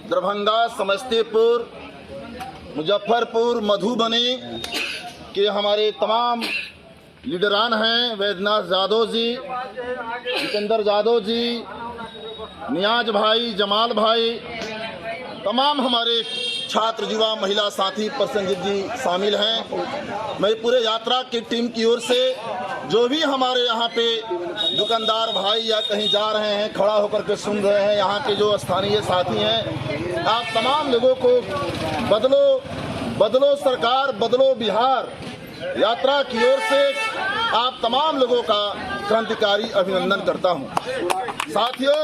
दरभंगा, समस्तीपुर, मुजफ्फरपुर, मधुबनी के हमारे तमाम लीडरान हैं। वैद्यनाथ यादव जी, जितेंद्र यादव जी, नियाज भाई, जमाल भाई, तमाम हमारे छात्र, युवा, महिला साथी प्रसन्नजीत जी शामिल हैं। मैं पूरे यात्रा की टीम की ओर से जो भी हमारे यहाँ पे दुकानदार भाई या कहीं जा रहे हैं, खड़ा होकर के सुन रहे हैं, यहाँ के जो स्थानीय साथी हैं, आप तमाम लोगों को बदलो बदलो सरकार, बदलो बिहार यात्रा की ओर से आप तमाम लोगों का क्रांतिकारी अभिनंदन करता हूँ। साथियों,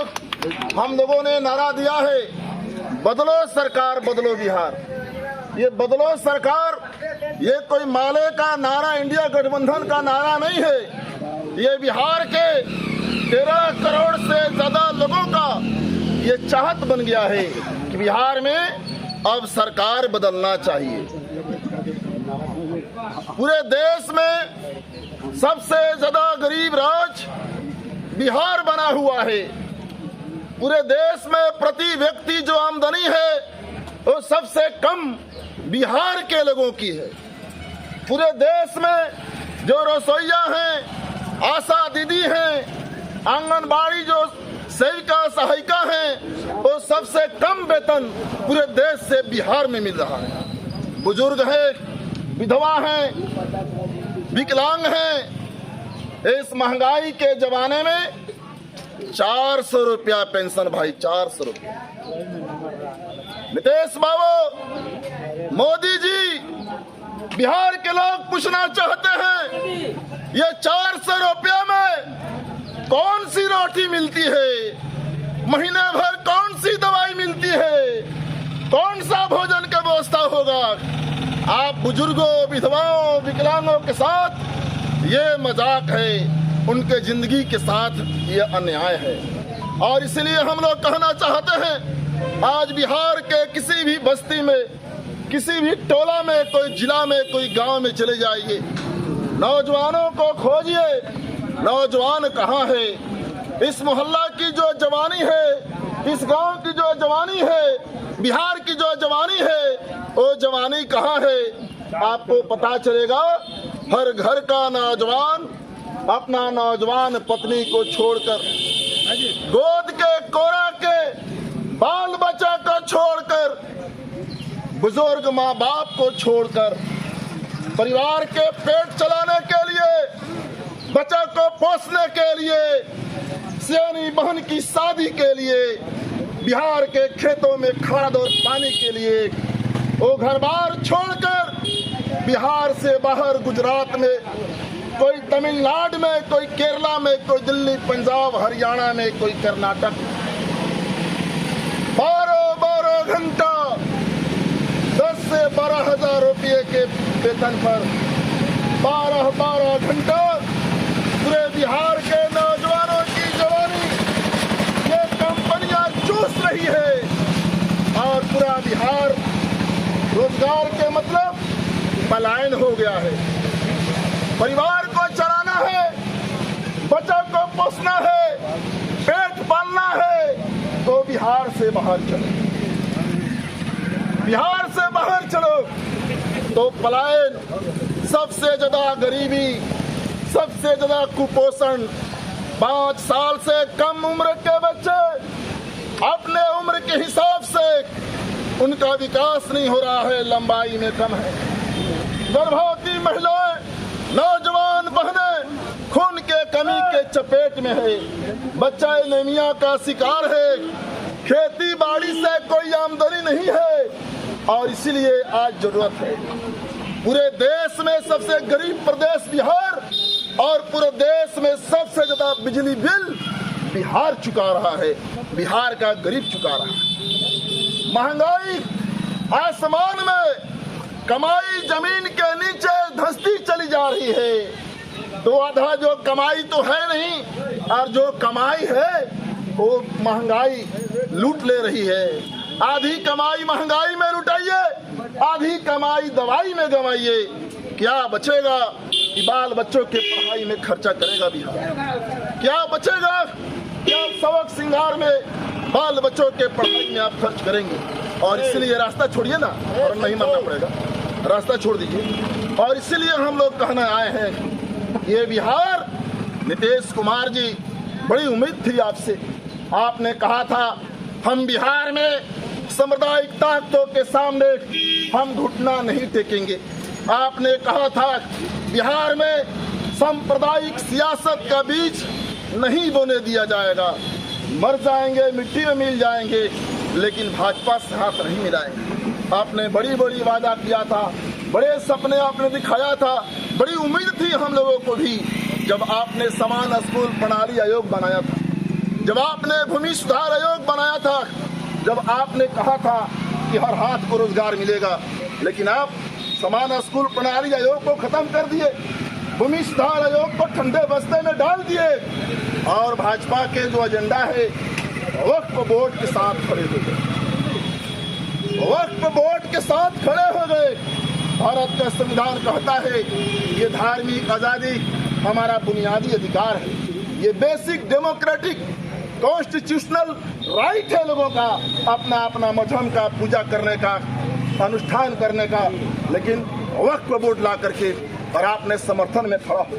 हम लोगों ने नारा दिया है, बदलो सरकार, बदलो बिहार। ये बदलो सरकार, ये कोई माले का नारा, इंडिया गठबंधन का नारा नहीं है। ये बिहार के 13 करोड़ से ज्यादा लोगों का ये चाहत बन गया है कि बिहार में अब सरकार बदलना चाहिए। पूरे देश में सबसे ज्यादा गरीब राज्य बिहार बना हुआ है। पूरे देश में प्रति व्यक्ति जो आमदनी है वो सबसे कम बिहार के लोगों की है। पूरे देश में जो रसोइया हैं, आशा दीदी हैं, आंगनबाड़ी जो सेविका सहायिका हैं, वो सबसे कम वेतन पूरे देश से बिहार में मिल रहा है। बुजुर्ग हैं, विधवा हैं, विकलांग हैं। इस महंगाई के जमाने में 400 रुपया पेंशन भाई, 400 रुपया। नीतीश बाबू, मोदी जी, बिहार के लोग पूछना चाहते हैं, ये 400 रुपया में कौन सी रोटी मिलती है, महीने भर कौन सी दवाई मिलती है, कौन सा भोजन का व्यवस्था होगा। आप बुजुर्गों, विधवाओं, विकलांगों के साथ ये मजाक है, उनके जिंदगी के साथ ये अन्याय है। और इसलिए हम लोग कहना चाहते हैं, आज बिहार के किसी भी बस्ती में, किसी भी टोला में, कोई जिला में, कोई गांव में चले जाइए, नौजवानों को खोजिए, नौजवान कहाँ है। इस मोहल्ला की जो जवानी है, इस गांव की जो जवानी है, बिहार की जो जवानी है, वो जवानी कहाँ है, आपको पता चलेगा। हर घर का नौजवान अपना नौजवान पत्नी को छोड़कर, गोद के कोरा के बाल बच्चा को छोड़कर, बुजुर्ग माँ बाप को छोड़कर, परिवार के पेट चलाने के लिए, बच्चा को पोसने के लिए, सियानी बहन की शादी के लिए, बिहार के खेतों में खाद और पानी के लिए वो घर बार छोड़कर बिहार से बाहर गुजरात में, कोई तमिलनाडु में, कोई केरला में, कोई दिल्ली, पंजाब, हरियाणा में, कोई कर्नाटक, 12 घंटा 10 से 12 हजार रुपये के वेतन पर 12 घंटा पूरे बिहार के नौजवानों की जवानी ये कंपनियां चूस रही है। और पूरा बिहार रोजगार के मतलब पलायन हो गया है। परिवार को चलाना है, बच्चों को पोसना है, पेट पालना है, तो बिहार से बाहर चलो। बिहार से बाहर चलो तो पलायन, सबसे ज्यादा गरीबी, सबसे ज्यादा कुपोषण, 5 साल से कम उम्र के बच्चे अपने उम्र के हिसाब से उनका विकास नहीं हो रहा है, लंबाई में कम है। गर्भवती महिलाएं, नौजवान बहनें खून के कमी के चपेट में है, बच्चा एनीमिया का शिकार है, खेती बाड़ी से कोई आमदनी नहीं है। और इसीलिए आज जरूरत है, पूरे देश में सबसे गरीब प्रदेश बिहार और पूरे देश में सबसे ज्यादा बिजली बिल बिहार चुका रहा है, बिहार का गरीब चुका रहा है। महंगाई आसमान में, कमाई जमीन के नीचे धंसती चली जा रही है। तो आधा जो कमाई तो है नहीं, और जो कमाई है वो महंगाई लूट ले रही है। आधी कमाई महंगाई में लुटाइए, आधी कमाई दवाई में गंवाइए, क्या बचेगा कि बाल बच्चों के पढ़ाई में खर्चा करेगा बिहार? क्या बचेगा? क्या सबक सिंगार में बाल बच्चों के पढ़ाई में आप खर्च करेंगे। और इसलिए रास्ता छोड़िए ना, और नहीं मानना पड़ेगा, रास्ता छोड़ दीजिए। और इसलिए हम लोग कहने आए हैं, ये बिहार, नीतीश कुमार जी, बड़ी उम्मीद थी आपसे। आपने कहा था हम बिहार में सांप्रदायिक ताकतों के सामने हम घुटना नहीं टेकेंगे। आपने कहा था बिहार में सांप्रदायिक सियासत का बीज नहीं बोने दिया जाएगा, मर जाएंगे, मिट्टी में मिल जाएंगे, लेकिन भाजपा से हाथ नहीं मिलाएंगे। आपने बड़ी बड़ी वादा किया था, बड़े सपने आपने दिखाया था, बड़ी उम्मीद थी हम लोगों को भी। जब आपने समान स्कूल प्रणाली आयोग बनाया था, जब आपने भूमि सुधार आयोग बनाया था, जब आपने कहा था कि हर हाथ को रोजगार मिलेगा, लेकिन आप समान स्कूल प्रणाली आयोग को खत्म कर दिए, भूमि सुधार आयोग को ठंडे बस्ते में डाल दिए, और भाजपा के जो एजेंडा है वक्फ बोर्ड के साथ खड़े हो गए, वक्फ बोर्ड के साथ खड़े हो गए। भारत का संविधान कहता है ये धार्मिक आजादी हमारा बुनियादी अधिकार है, ये बेसिक डेमोक्रेटिक कॉन्स्टिट्यूशनल राइट है लोगों का अपना अपना मजहब का पूजा करने का, अनुष्ठान करने का, लेकिन वक्फ बोर्ड ला करके और आपने समर्थन में खड़ा हो।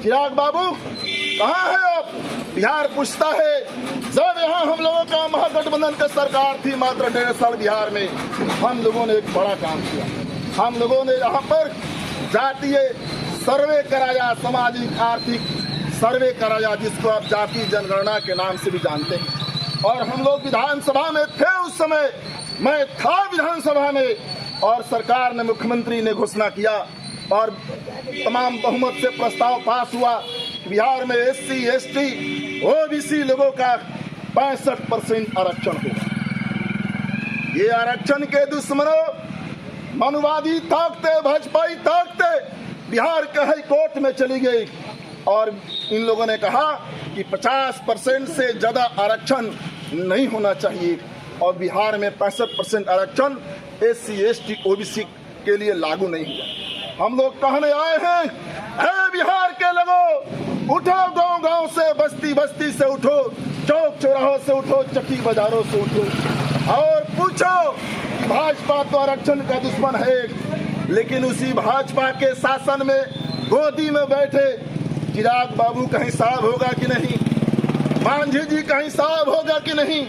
चिराग बाबू कहाँ है आप? बिहार पूछता है, जब यहाँ हम लोगों का महागठबंधन की सरकार थी मात्र 1.5 साल बिहार में, हम लोगों ने एक बड़ा काम किया। हम लोगों ने यहाँ पर जातीय सर्वे कराया, सामाजिक आर्थिक सर्वे कराया, जिसको आप जातीय जनगणना के नाम से भी जानते हैं। और हम लोग विधानसभा में थे उस समय, मैं था विधानसभा में, और सरकार ने, मुख्यमंत्री ने घोषणा किया और तमाम बहुमत से प्रस्ताव पास हुआ कि बिहार में SC, ST, OBC लोगों का 65% आरक्षण होगा। ये आरक्षण के दुश्मनों, मनुवादी ताकतें, भाजपाई ताकतें बिहार के हाई कोर्ट में चली गई और इन लोगों ने कहा कि 50% से ज्यादा आरक्षण नहीं होना चाहिए, और बिहार में 65% आरक्षण SC, ST, OBC के लिए लागू नहीं हुआ। हम लोग कहने आए हैं, हे बिहार के लोगों, उठो, गांव गांव से, बस्ती बस्ती से उठो, चौक चौराहों से उठो, चक्की बाजारों से उठो और पूछो कि भाजपा तो आरक्षण का दुश्मन है, लेकिन उसी भाजपा के शासन में गोदी में बैठे चिराग बाबू कहीं साहब होगा कि नहीं, मांझी जी कहीं साहब होगा कि नहीं।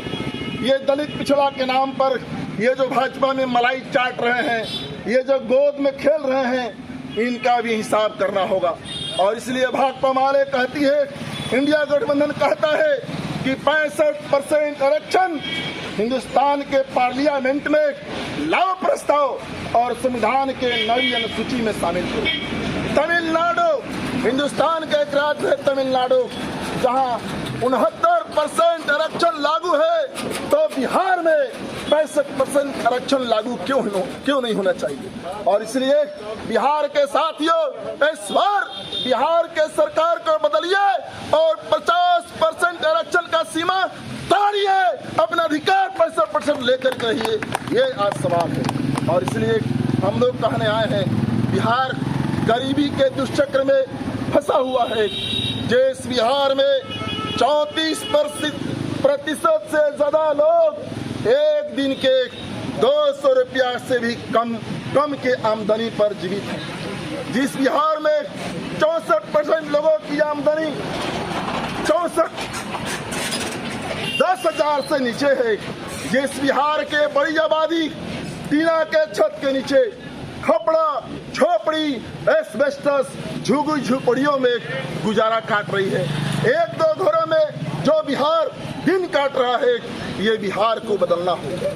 ये दलित पिछड़ा के नाम पर ये जो भाजपा में मलाई चाट रहे हैं, ये जो गोद में खेल रहे हैं, इनका भी हिसाब करना होगा। और इसलिए भाकपा माले कहती है, इंडिया गठबंधन कहता है कि 65% आरक्षण हिंदुस्तान के पार्लियामेंट में लाओ प्रस्ताव और संविधान के नई अनुसूची में शामिल करो। तमिलनाडु, हिंदुस्तान के एक राज्य है तमिलनाडु, जहां 69% आरक्षण लागू है, तो बिहार में 65% आरक्षण लागू क्यों नहीं होना चाहिए। और इसलिए बिहार के साथियों, इस बार बिहार के सरकार को बदलिए और 50% आरक्षण का सीमा ताड़िए, अपना अधिकार 65% लेकर रहिए, ये आज सवाल है। और इसलिए हम लोग कहने आए हैं, बिहार गरीबी के दुष्चक्र में फंसा हुआ है। जिस बिहार में 34% से ज्यादा लोग एक दिन के 200 रुपया से भी कम के आमदनी पर जीवित हैं, जिस बिहार में 64% लोगों की आमदनी 10,000 से नीचे है, जिस बिहार के बड़ी आबादी टीना के छत के नीचे खपड़ा, झोपड़ी, एस्बेस्टस, झुग्गी झोपड़ियों में गुजारा काट रही है, एक दो घरों में जो बिहार दिन काट रहा है, ये बिहार को बदलना होगा।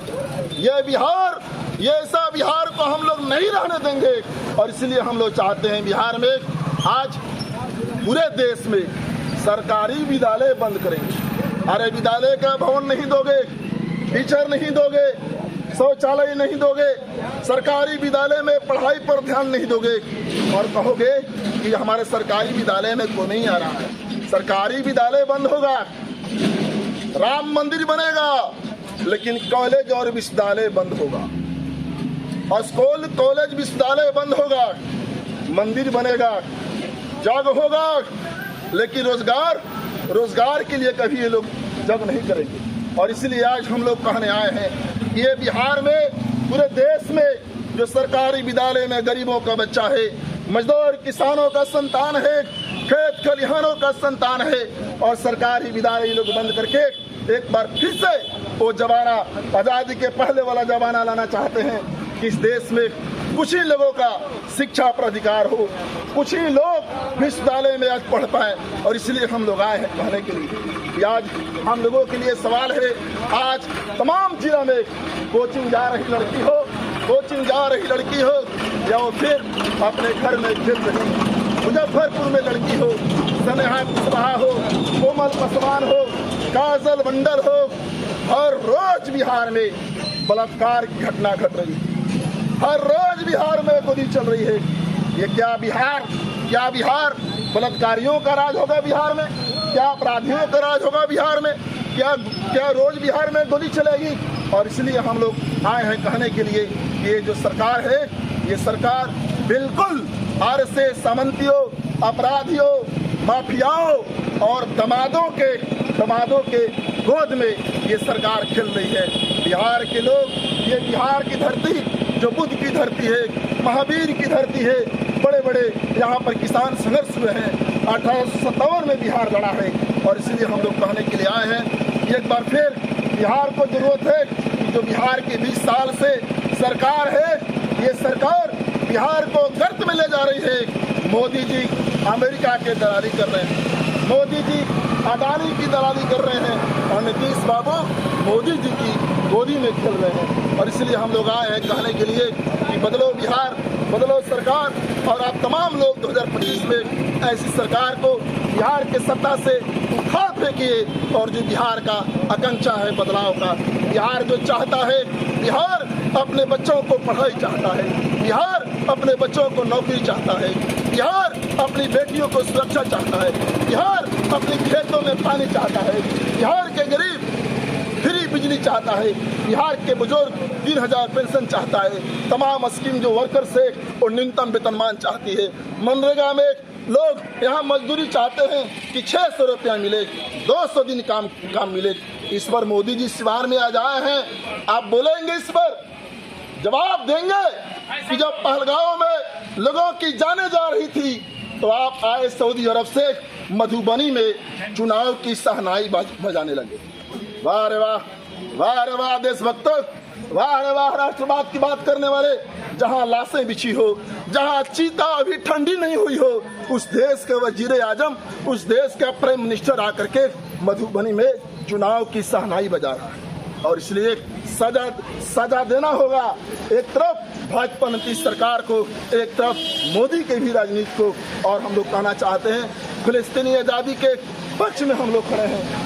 ये बिहार, ये ऐसा बिहार को हम लोग नहीं रहने देंगे। और इसलिए हम लोग चाहते हैं बिहार में आज पूरे देश में सरकारी विद्यालय बंद करेंगे। अरे विद्यालय का भवन नहीं दोगे, टीचर नहीं दोगे, शौचालय नहीं दोगे, सरकारी विद्यालय में पढ़ाई पर ध्यान नहीं दोगे और कहोगे कि हमारे सरकारी विद्यालय में कोई नहीं आ रहा है। सरकारी विद्यालय बंद होगा, राम मंदिर बनेगा, लेकिन कॉलेज और विश्वविद्यालय बंद होगा, और स्कूल, कॉलेज, विश्वविद्यालय बंद होगा, मंदिर बनेगा, जग होगा, लेकिन रोजगार के लिए कभी ये लोग जग नहीं करेंगे। और इसलिए आज हम लोग कहने आए हैं ये बिहार में, पूरे देश में जो सरकारी विद्यालय में गरीबों का बच्चा है, मजदूर किसानों का संतान है, खेत खलिहानों का संतान है, और सरकारी विद्यालय लोग बंद करके एक बार फिर से वो जमाना, आज़ादी के पहले वाला जमाना लाना चाहते हैं कि इस देश में कुछ ही लोगों का शिक्षा पर अधिकार हो, कुछ ही लोग विश्वविद्यालय में आज पढ़ पाए। और इसलिए हम लोग आए हैं कहने के लिए कि आज हम लोगों के लिए सवाल है, आज तमाम जिला में कोचिंग जा रही लड़की हो, कोचिंग जा रही लड़की हो, या वो फिर अपने घर में खेल रही मुजफ्फरपुर में लड़की हो, सनेहा कुशवाहा हो, कोमल पासवान हो, काजल मंडल हो, हर रोज बिहार में बलात्कार की घटना घट रही है, हर रोज बिहार में गोली चल रही है। ये क्या बिहार बलात्कारियों का राज होगा बिहार में? क्या अपराधियों का राज होगा बिहार में? क्या रोज बिहार में गोली चलेगी? और इसलिए हम लोग आए हैं कहने के लिए कि ये जो सरकार है, ये सरकार बिल्कुल आरएसए सामंतियों, अपराधियों, माफियाओं और दमादों के गोद में ये सरकार खेल रही है। बिहार के लोग, ये बिहार की धरती जो बुद्ध की धरती है, महावीर की धरती है, बड़े बड़े यहाँ पर किसान संघर्ष हुए हैं, 1857 में बिहार लड़ा है। और इसलिए हम लोग कहने के लिए आए हैं, एक बार फिर बिहार को जरूरत है कि जो बिहार के 20 साल से सरकार है, ये सरकार बिहार को गर्त में ले जा रही है। मोदी जी अमेरिका के दलाली कर रहे हैं, मोदी जी अडानी की दलाली कर रहे हैं, और नीतीश बाबू मोदी जी की गोदी में खेल रहे हैं। और इसलिए हम लोग आए हैं कहने के लिए कि बदलो बिहार, बदलो सरकार, और आप तमाम लोग 2025 में ऐसी सरकार को बिहार के सत्ता से उठा फेंकिए। और जो बिहार का आकांक्षा है बदलाव का, बिहार जो चाहता है, बिहार अपने बच्चों को पढ़ाई चाहता है, बिहार अपने बच्चों को नौकरी चाहता है, बिहार अपनी बेटियों को सुरक्षा चाहता है, बिहार अपने खेतों में पानी चाहता है, बिहार के गरीब फ्री बिजली चाहता है, बिहार के बुजुर्ग 3000 पेंशन चाहता है, तमाम स्कीम जो वर्कर्स है और न्यूनतम वेतनमान चाहती है। मनरेगा में लोग यहाँ मजदूरी चाहते हैं कि 600 रुपया मिले, 200 दिन काम मिले। इस पर मोदी जी सिवान में आज आए हैं, आप बोलेंगे, इस पर जवाब देंगे कि जब पहलगांव में लोगों की जाने जा रही थी तो आप आए सऊदी अरब से मधुबनी में चुनाव की शहनाई बजाने लगे। वाह रे वाह, वाह रे वाह देशभक्तों, वाह रे वाह राष्ट्रवाद की बात करने वाले। जहां लाशें बिछी हो, जहां चीता अभी ठंडी नहीं हुई हो, उस देश के वजीर आजम, उस देश का प्राइम मिनिस्टर आकर के मधुबनी में चुनाव की शहनाई बजा रहा है। और इसलिए सजा देना होगा, एक तरफ भाजपा नीतीश सरकार को, एक तरफ मोदी के भी राजनीति को। और हम लोग कहना चाहते हैं, फिलिस्तीनी आज़ादी के पक्ष में हम लोग खड़े हैं।